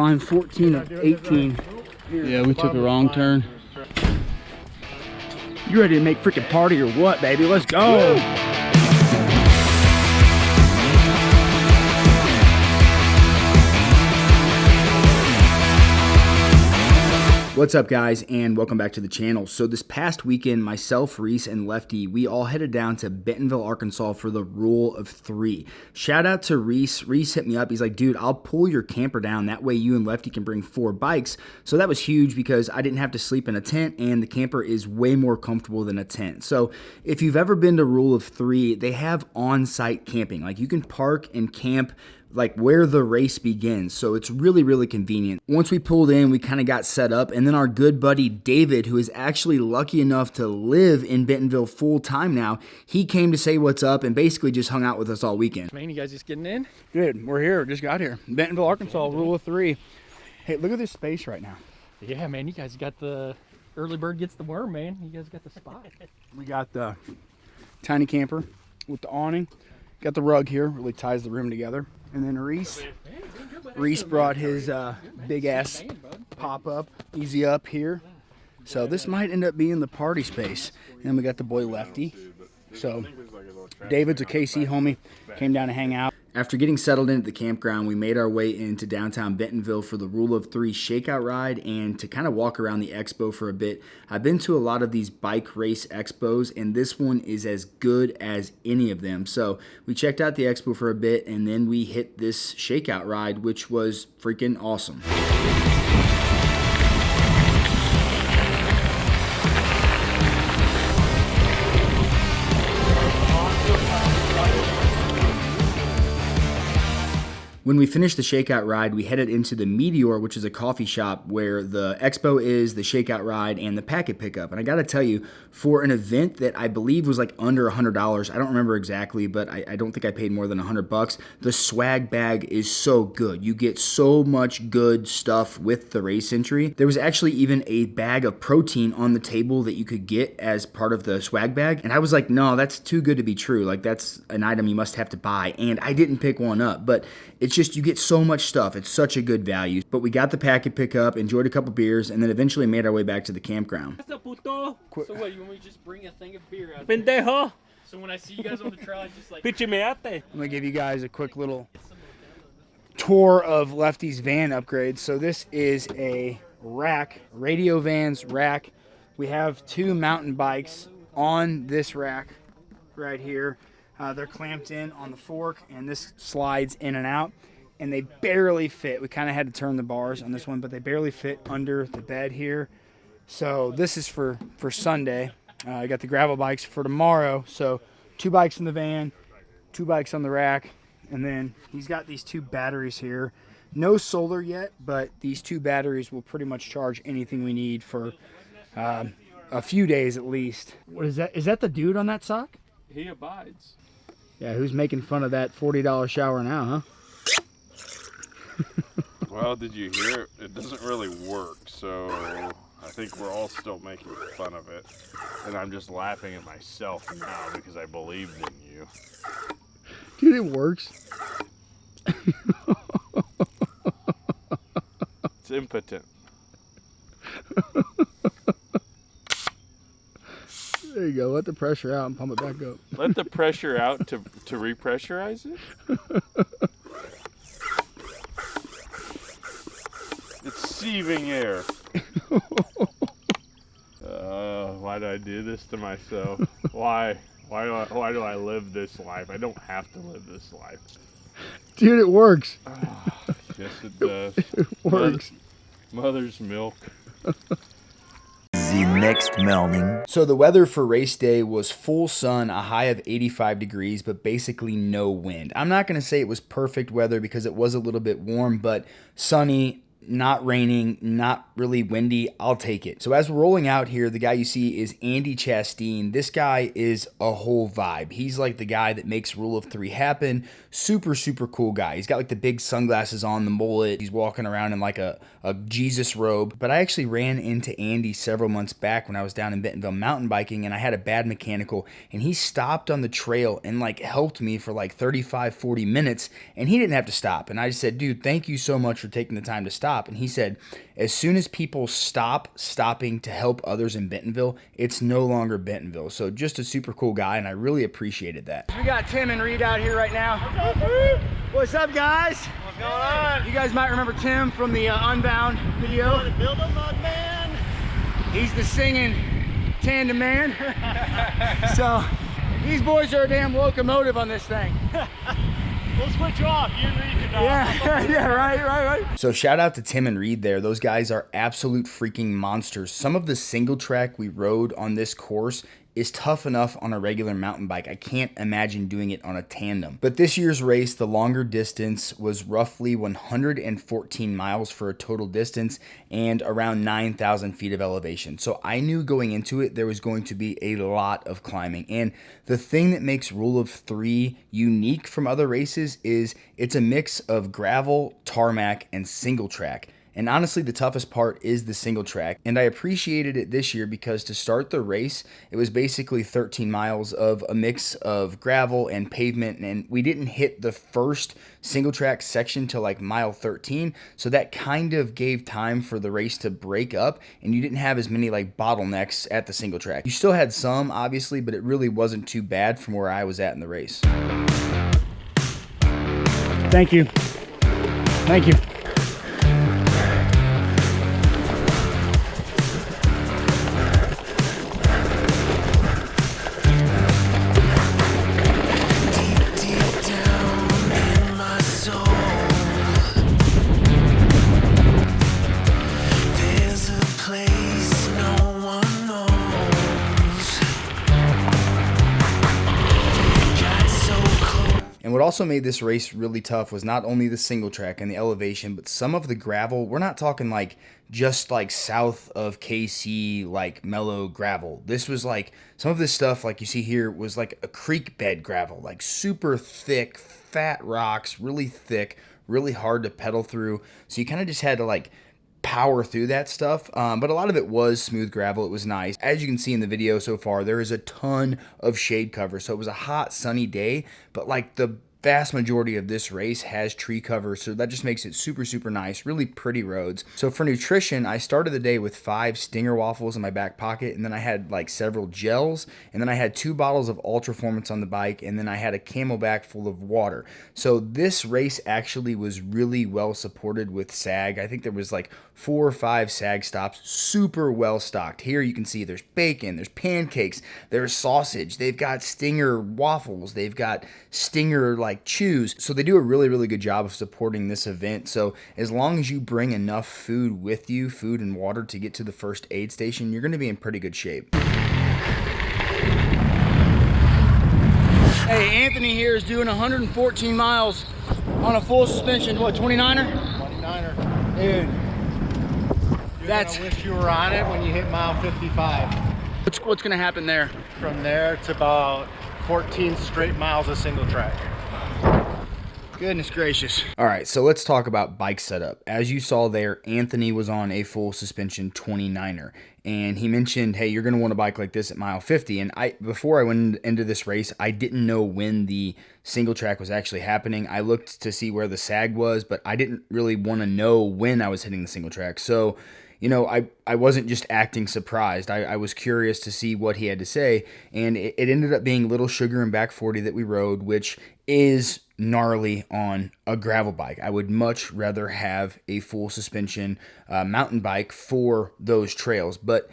climb 14 of 18. Yeah, we took a wrong turn. You ready to make freaking party or what, baby? Let's go. Woo! What's up, guys, and welcome back to the channel. So this past weekend, myself, Reese, and Lefty, we all headed down to Bentonville, Arkansas for the Rule of 3. Shout out to Reese. Reese hit me up. He's like, dude, I'll pull your camper down. That way you and Lefty can bring 4 bikes. So that was huge because I didn't have to sleep in a tent, and the camper is way more comfortable than a tent. So if you've ever been to Rule of 3, they have on-site camping. Like, you can park and camp like where the race begins. So it's really, really convenient. Once we pulled in, we kind of got set up, and then our good buddy David, who is actually lucky enough to live in Bentonville full time now, he came to say what's up and basically just hung out with us all weekend. Man, you guys just getting in? Good, we're here, just got here. Bentonville, Arkansas, Rule of 3. Hey, look at this space right now. Yeah, man, you guys got the early bird gets the worm, man. You guys got the spot. We got the tiny camper with the awning. Got the rug here, really ties the room together. And then Reese brought his big ass pop-up, easy up here. So this might end up being the party space. And we got the boy Lefty. So David's a KC homie, came down to hang out. After getting settled in at the campground, we made our way into downtown Bentonville for the Rule of 3 shakeout ride and to kind of walk around the expo for a bit. I've been to a lot of these bike race expos, and this one is as good as any of them. So we checked out the expo for a bit, and then we hit this shakeout ride, which was freaking awesome. When we finished the shakeout ride, we headed into the Meteor, which is a coffee shop where the expo is, the shakeout ride, and the packet pickup. And I got to tell you, for an event that I believe was like under $100, I don't remember exactly, but I don't think I paid more than $100, the swag bag is so good. You get so much good stuff with the race entry. There was actually even a bag of protein on the table that you could get as part of the swag bag. And I was like, no, that's too good to be true. Like, that's an item you must have to buy. And I didn't pick one up, but it's just, you get so much stuff. It's such a good value. But we got the packet pickup, enjoyed a couple beers, and then eventually made our way back to the campground. So what, you want me to just bring a thing of beer out? Pendejo. So when I see you guys on the trail, I just like... Piche meate. I'm going to give you guys a quick little tour of Lefty's van upgrades. So this is a rack, Radio Vans rack. We have 2 mountain bikes on this rack right here. They're clamped in on the fork, and this slides in and out, and they barely fit. We kind of had to turn the bars on this one, but they barely fit under the bed here. So this is for Sunday. I got the gravel bikes for tomorrow. So 2 bikes in the van, 2 bikes on the rack, and then he's got these 2 batteries here. No solar yet, but these 2 batteries will pretty much charge anything we need for a few days at least. What is that? Is that the dude on that sock? He abides. Yeah, who's making fun of that $40 shower now, huh? Well, did you hear it? It doesn't really work, so I think we're all still making fun of it. And I'm just laughing at myself now because I believed in you. Dude, it works. It's impotent. There you go. Let the pressure out and pump it back up. Let the pressure out to repressurize it? It's sieving air. Why do I do this to myself? Why? Why do I live this life? I don't have to live this life. Dude, it works. Yes, it does. It works. Mother's milk. The next morning. So the weather for race day was full sun, a high of 85 degrees, but basically no wind. I'm not going to say it was perfect weather because it was a little bit warm, but sunny, not raining, not really windy, I'll take it. So as we're rolling out here, the guy you see is Andy Chastain. This guy is a whole vibe. He's like the guy that makes Rule of 3 happen. Super, super cool guy. He's got like the big sunglasses on, the mullet. He's walking around in like a Jesus robe. But I actually ran into Andy several months back when I was down in Bentonville mountain biking, and I had a bad mechanical, and he stopped on the trail and like helped me for like 35, 40 minutes, and he didn't have to stop. And I just said, dude, thank you so much for taking the time to stop. And he said, as soon as people stop stopping to help others in Bentonville, it's no longer Bentonville. So just a super cool guy, and I really appreciated that. We got Tim and Reed out here right now. What's up, guys? What's going on? You guys might remember Tim from the Unbound video. Build a mud man. He's the singing tandem man. So these boys are a damn locomotive on this thing. We'll switch off. You and Reed can Yeah, right. So shout out to Tim and Reed there. Those guys are absolute freaking monsters. Some of the single track we rode on this course is tough enough on a regular mountain bike. I can't imagine doing it on a tandem. But this year's race, the longer distance was roughly 114 miles for a total distance and around 9,000 feet of elevation. So I knew going into it there was going to be a lot of climbing. And the thing that makes Rule of 3 unique from other races is it's a mix of gravel, tarmac, and single track. And honestly, the toughest part is the single track. And I appreciated it this year because to start the race, it was basically 13 miles of a mix of gravel and pavement. And we didn't hit the first single track section till like mile 13. So that kind of gave time for the race to break up. And you didn't have as many like bottlenecks at the single track. You still had some, obviously, but it really wasn't too bad from where I was at in the race. Thank you. Thank you. And what also made this race really tough was not only the single track and the elevation, but some of the gravel. We're not talking like just like south of KC, like mellow gravel. This was like some of this stuff like you see here was like a creek bed gravel, like super thick, fat rocks, really thick, really hard to pedal through. So you kind of just had to like power through that stuff, but a lot of it was smooth gravel. It was nice. As you can see in the video so far, there is a ton of shade cover, so it was a hot sunny day, but like the vast majority of this race has tree cover, so that just makes it super, super nice. Really pretty roads. So for nutrition, I started the day with 5 Stinger waffles in my back pocket, and then I had like several gels, and then I had 2 bottles of Ultraformance on the bike, and then I had a Camelback full of water. So this race actually was really well supported with SAG. I think there was like 4 or 5 SAG stops, super well stocked. Here you can see there's bacon, there's pancakes, there's sausage, they've got Stinger waffles, they've got Stinger like chews. So they do a really, really good job of supporting this event. So as long as you bring enough food with you, food and water to get to the first aid station, you're going to be in pretty good shape. Hey, Anthony here is doing 114 miles on a full suspension, what, 29er? 29er. Dude. I wish you were on it when you hit mile 55. What's going to happen there? From there, it's about 14 straight miles of single track. Goodness gracious. All right, so let's talk about bike setup. As you saw there, Anthony was on a full suspension 29er, and he mentioned, hey, you're going to want a bike like this at mile 50. And before I went into this race, I didn't know when the single track was actually happening. I looked to see where the SAG was, but I didn't really want to know when I was hitting the single track. So, you know, I wasn't just acting surprised. I was curious to see what he had to say, and it ended up being Little Sugar and Back 40 that we rode, which is gnarly on a gravel bike. I would much rather have a full suspension mountain bike for those trails, but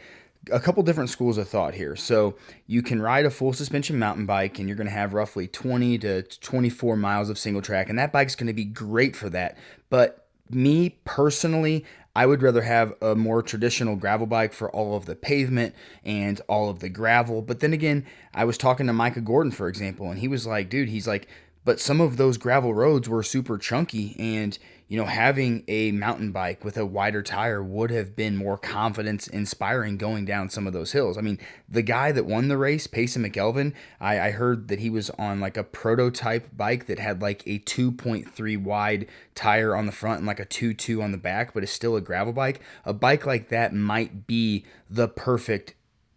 a couple different schools of thought here. So you can ride a full suspension mountain bike and you're going to have roughly 20 to 24 miles of single track, and that bike's going to be great for that. But me personally, I would rather have a more traditional gravel bike for all of the pavement and all of the gravel. But then again, I was talking to Micah Gordon, for example, and he was like, dude, he's like, but some of those gravel roads were super chunky, and you know, having a mountain bike with a wider tire would have been more confidence inspiring going down some of those hills. I mean, the guy that won the race, Payson McElveen, I heard that he was on like a prototype bike that had like a 2.3 wide tire on the front and like a 2.2 on the back, but is still a gravel bike. A bike like that might be the perfect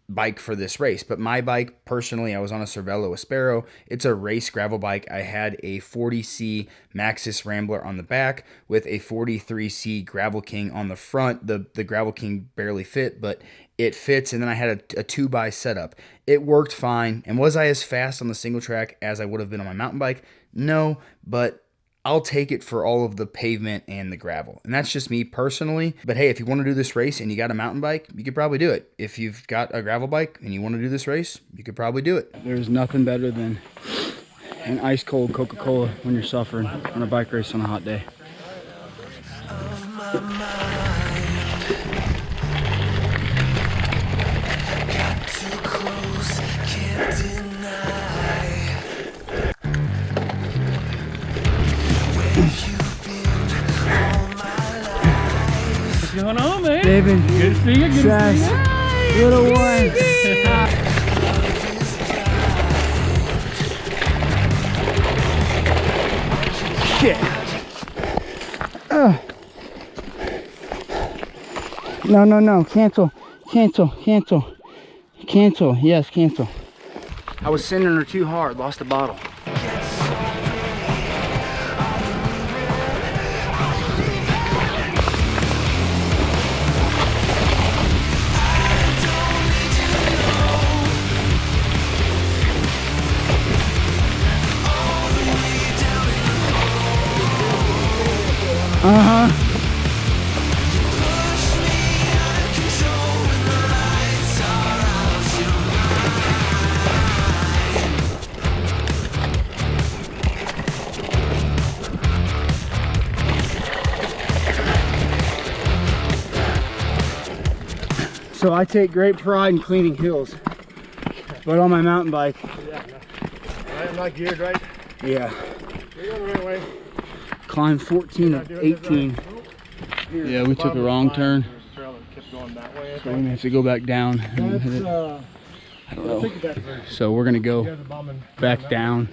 bike for this race. But my bike, personally, I was on a Cervelo Aspero. It's a race gravel bike. I had a 40C Maxxis Rambler on the back with a 43C Gravel King on the front. The Gravel King barely fit, but it fits. And then I had a 2x setup. It worked fine. And was I as fast on the single track as I would have been on my mountain bike? No, but I'll take it for all of the pavement and the gravel. And that's just me personally. But hey, if you want to do this race and you got a mountain bike, you could probably do it. If you've got a gravel bike and you want to do this race, you could probably do it. There's nothing better than an ice cold Coca-Cola when you're suffering on a bike race on a hot day. What's going on, man? David, Good to see you. Good to see you. little one. Shit. No. Cancel. Cancel. Yes, cancel. I was sending her too hard. Lost the bottle. So I take great pride in cleaning hills, but on my mountain bike, I'm not geared right. yeah, You're going the right way. climb 14 of 18. Yeah, we took a wrong turn, Trail that kept going that way, I so we have to go back down. I don't know. So we're gonna go back down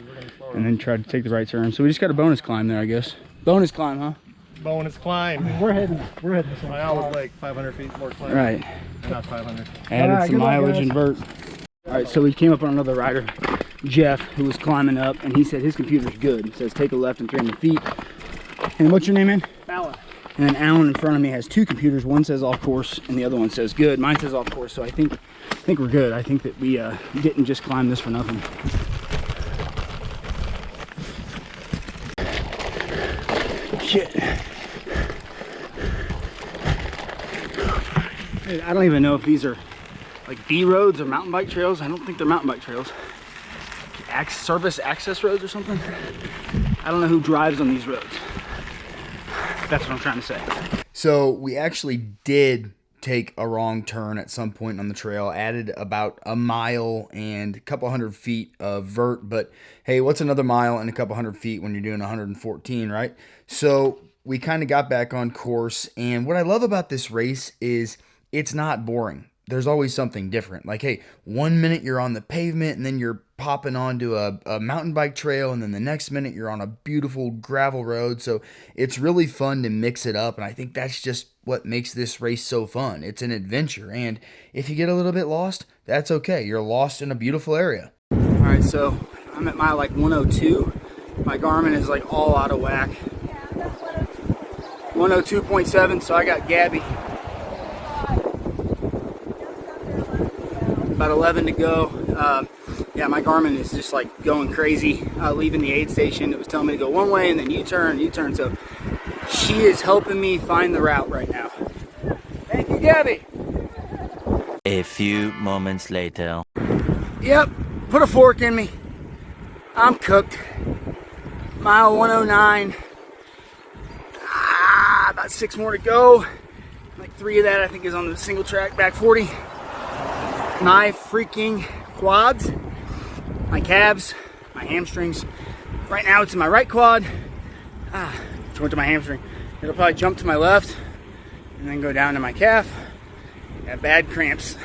and then try to take the right turn. So we just got a bonus climb there, I guess. Bonus climb, huh? Bonus climb. We're heading this way. I always like 500 feet more climb. Right. Not 500. Added some good luck, mileage guys. and vert. All right, so we came up on another rider, Jeff, who was climbing up, and he said his computer's good. It says take a left and 300 feet. And what's your name, man? Alan. And then Alan in front of me has two computers. One says off course, and the other one says good. Mine says off course, so I think we're good. I think that we didn't just climb this for nothing. Shit. I don't even know if these are like B roads or mountain bike trails. I don't think they're mountain bike trails. Service access roads or something. I don't know who drives on these roads. That's what I'm trying to say. So we actually did take a wrong turn at some point on the trail, added about a mile and a couple hundred feet of vert, but hey, what's another mile and a couple hundred feet when you're doing 114, right? So we kind of got back on course, and what I love about this race is it's not boring. There's always something different. Like, hey, 1 minute you're on the pavement and then you're popping onto a mountain bike trail, and then the next minute you're on a beautiful gravel road. So it's really fun to mix it up, and I think that's just what makes this race so fun. It's an adventure, and if you get a little bit lost, that's okay. You're lost in a beautiful area. All right, so I'm at mile like 102. My Garmin is like all out of whack. 102.7, so I got Gabby. About 11 to go. Yeah, my Garmin is just like going crazy. Leaving the aid station, it was telling me to go one way and then U-turn. So she is helping me find the route right now. Thank you, Gabby. A few moments later. Yep, put a fork in me. I'm cooked. Mile 109. About 6 more to go. Like 3 of that I think is on the single track, back 40. My freaking quads, my calves, my hamstrings, Right now it's in my right quad. Which went to my hamstring. It'll probably jump to my left and then go down to my calf. Got bad cramps.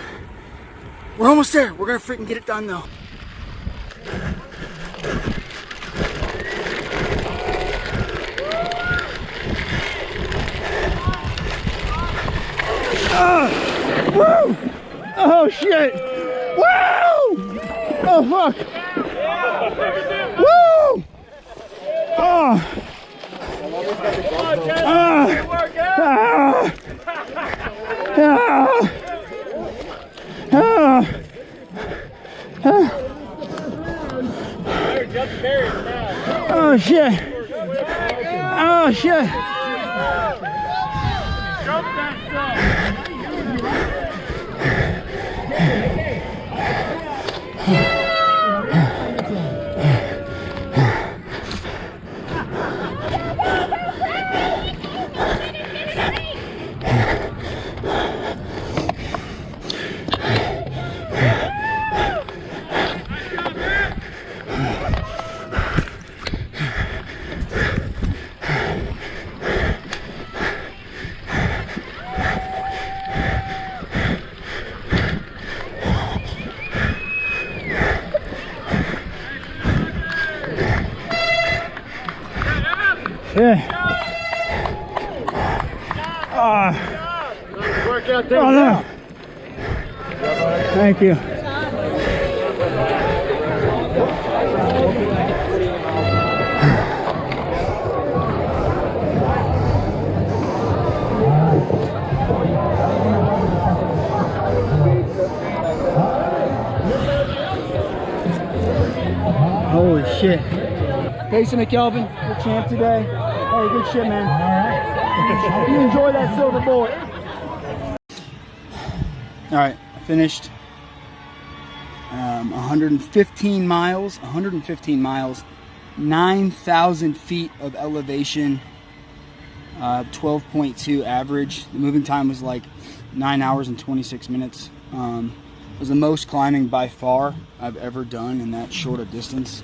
We're almost there. We're gonna freaking get it done though. Woo! Oh shit! Woo! Oh fuck! Woo! Oh! Oh shit! Oh shit! Jump that stuff. Yeah. Work out there. Oh no. Thank you. Holy shit. Payson McKelvin, your champ today. Hey, good shit, man. You enjoy that silver bullet. All right, I finished 115 miles, 9,000 feet of elevation, 12.2 average. The moving time was like 9 hours and 26 minutes. It was the most climbing by far I've ever done in that short a distance.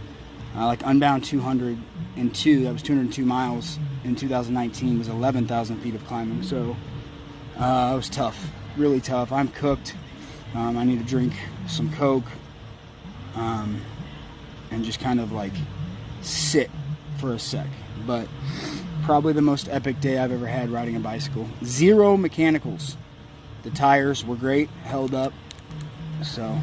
Like Unbound 202, that was 202 miles in 2019, was 11,000 feet of climbing. So it was tough, really tough. I'm cooked. I need to drink some Coke and just kind of like sit for a sec. But probably the most epic day I've ever had riding a bicycle. 0 mechanicals. The tires were great, held up. So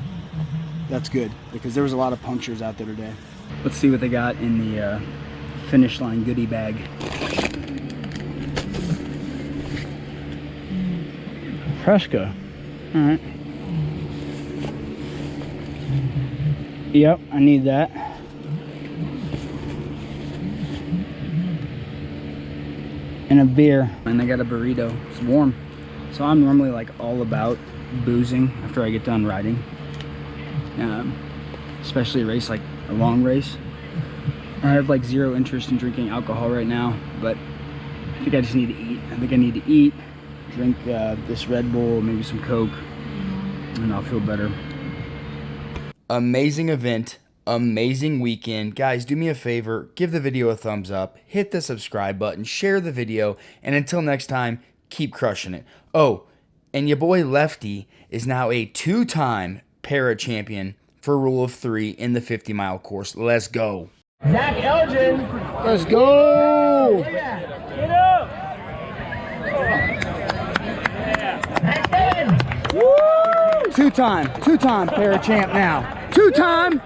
that's good because there was a lot of punctures out there today. Let's see what they got in the finish line goodie bag. Fresca. All right. Yep, I need that. And a beer. And they got a burrito. It's warm. So I'm normally like all about boozing after I get done riding. Especially a race like a long race. I have like 0 interest in drinking alcohol right now, but I think I just need to eat. I think I need to eat, drink this Red Bull, maybe some Coke, and I'll feel better. Amazing event, amazing weekend. Guys, do me a favor, give the video a thumbs up, hit the subscribe button, share the video, and until next time, keep crushing it. Oh, and your boy Lefty is now a 2-time para champion for Rule of 3 in the 50-mile course. Let's go. Zach Elgin. Let's go! Get up. Woo! Two-time para champ now. 2-time.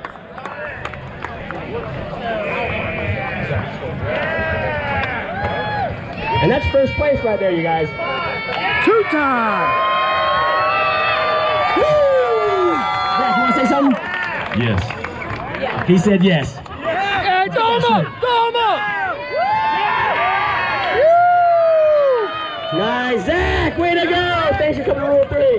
And that's first place right there, you guys. 2-time. Woo! Zach, you want to say something? Yes. He said yes. Hey, throw him up! Throw him up! Woo! Nice, Zach. Way to go. Thanks for coming to Rule 3.